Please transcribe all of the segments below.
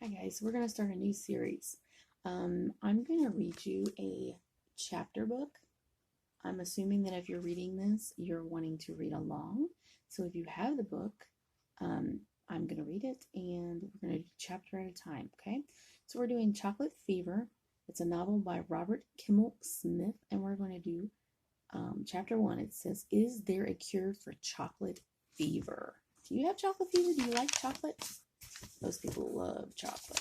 Hi guys, we're going to start a new series. I'm going to read you a chapter book. I'm assuming that if you're reading this, you're wanting to read along. So if you have the book, I'm going to read it and we're going to do chapter at a time, okay? So we're doing Chocolate Fever. It's a novel by Robert Kimmel Smith, and we're going to do chapter 1. It says, "Is there a cure for chocolate fever?" Do you have chocolate fever? Do you like chocolate? Most people love chocolate.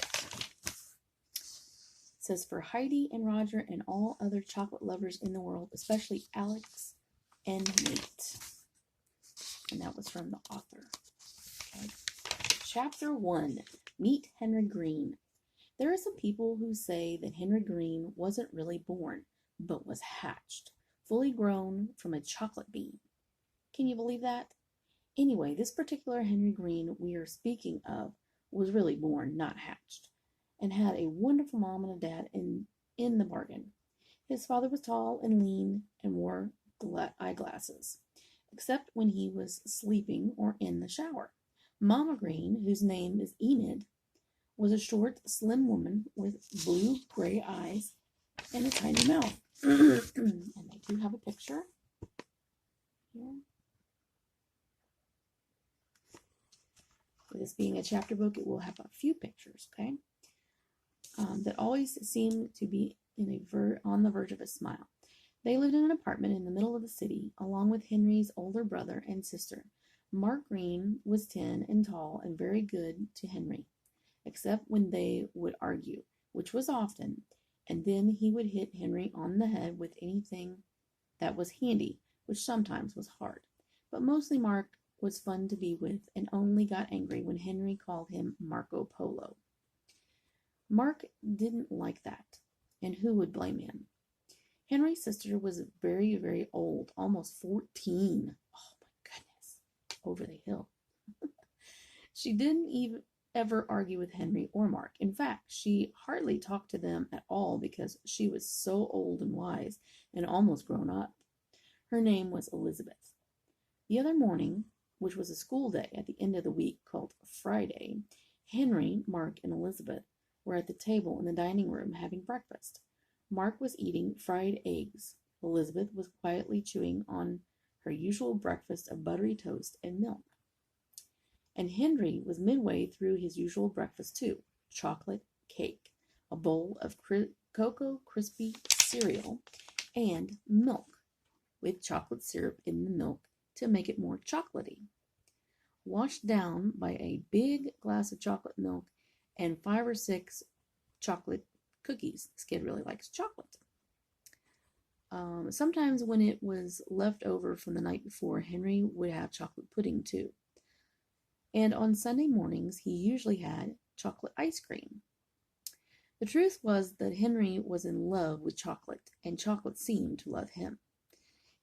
It says, "For Heidi and Roger and all other chocolate lovers in the world, especially Alex and Nate." And that was from the author. Okay. Chapter 1, Meet Henry Green. There are some people who say that Henry Green wasn't really born, but was hatched, fully grown from a chocolate bean. Can you believe that? Anyway, this particular Henry Green we are speaking of was really born, not hatched, and had a wonderful mom and a dad in the bargain. His father was tall and lean and wore eyeglasses, except when he was sleeping or in the shower. Mama Green, whose name is Enid, was a short, slim woman with blue-gray eyes and a tiny mouth. And I do have a picture here. This being a chapter book, it will have a few pictures, okay, that always seem to be on the verge of a smile. They lived in an apartment in the middle of the city, along with Henry's older brother and sister. Mark Green was 10 and tall and very good to Henry, except when they would argue, which was often, and then he would hit Henry on the head with anything that was handy, which sometimes was hard. But mostly Mark was fun to be with and only got angry when Henry called him Marco Polo. Mark didn't like that, and who would blame him? Henry's sister was very, very old, almost 14. Oh my goodness, over the hill. She didn't even ever argue with Henry or Mark. In fact, she hardly talked to them at all because she was so old and wise and almost grown up. Her name was Elizabeth. The other morning, which was a school day at the end of the week called Friday, Henry, Mark, and Elizabeth were at the table in the dining room having breakfast. Mark was eating fried eggs. Elizabeth was quietly chewing on her usual breakfast of buttery toast and milk. And Henry was midway through his usual breakfast too, chocolate cake, a bowl of Cocoa Crispy cereal, and milk, with chocolate syrup in the milk to make it more chocolatey, washed down by a big glass of chocolate milk and 5 or 6 chocolate cookies. This kid really likes chocolate. Sometimes when it was left over from the night before, Henry would have chocolate pudding too. And on Sunday mornings, he usually had chocolate ice cream. The truth was that Henry was in love with chocolate, and chocolate seemed to love him.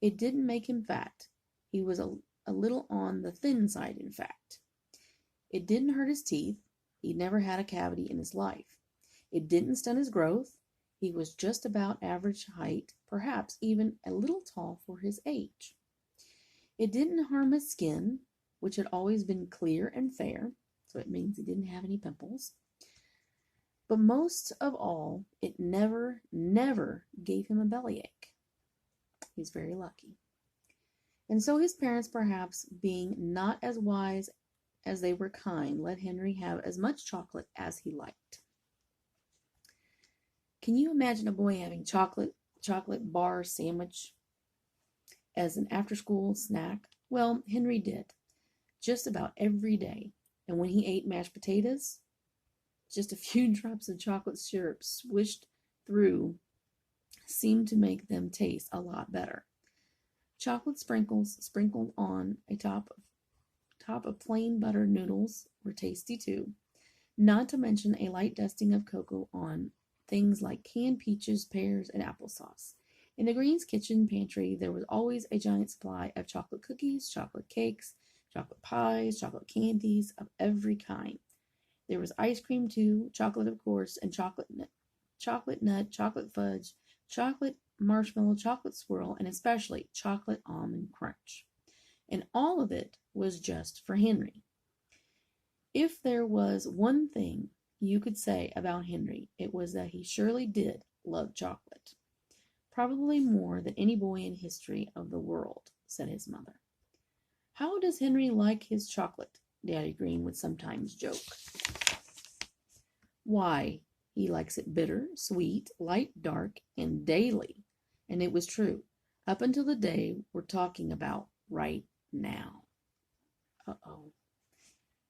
It didn't make him fat. He was a little on the thin side, in fact. It didn't hurt his teeth. He'd never had a cavity in his life. It didn't stunt his growth. He was just about average height, perhaps even a little tall for his age. It didn't harm his skin, which had always been clear and fair, so it means he didn't have any pimples. But most of all, it never gave him a bellyache. He's very lucky. And so his parents, perhaps being not as wise as they were kind, let Henry have as much chocolate as he liked. Can you imagine a boy having chocolate bar sandwich as an after-school snack? Well, Henry did, just about every day. And when he ate mashed potatoes, just a few drops of chocolate syrup swished through seemed to make them taste a lot better. Chocolate sprinkles sprinkled on a top of plain butter noodles were tasty too, not to mention a light dusting of cocoa on things like canned peaches, pears, and applesauce. In the Greens' kitchen pantry, there was always a giant supply of chocolate cookies, chocolate cakes, chocolate pies, chocolate candies of every kind. There was ice cream too, chocolate of course, and chocolate nut, chocolate fudge, chocolate marshmallow, chocolate swirl, and especially chocolate almond crunch. And all of it was just for Henry. If there was one thing you could say about Henry, it was that he surely did love chocolate. Probably more than any boy in history of the world, said his mother. How does Henry like his chocolate? Daddy Green would sometimes joke. Why, he likes it bitter, sweet, light, dark, and daily. And it was true, up until the day we're talking about right now. Uh-oh.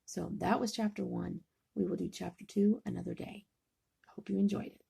So that was chapter 1. We will do chapter 2 another day. Hope you enjoyed it.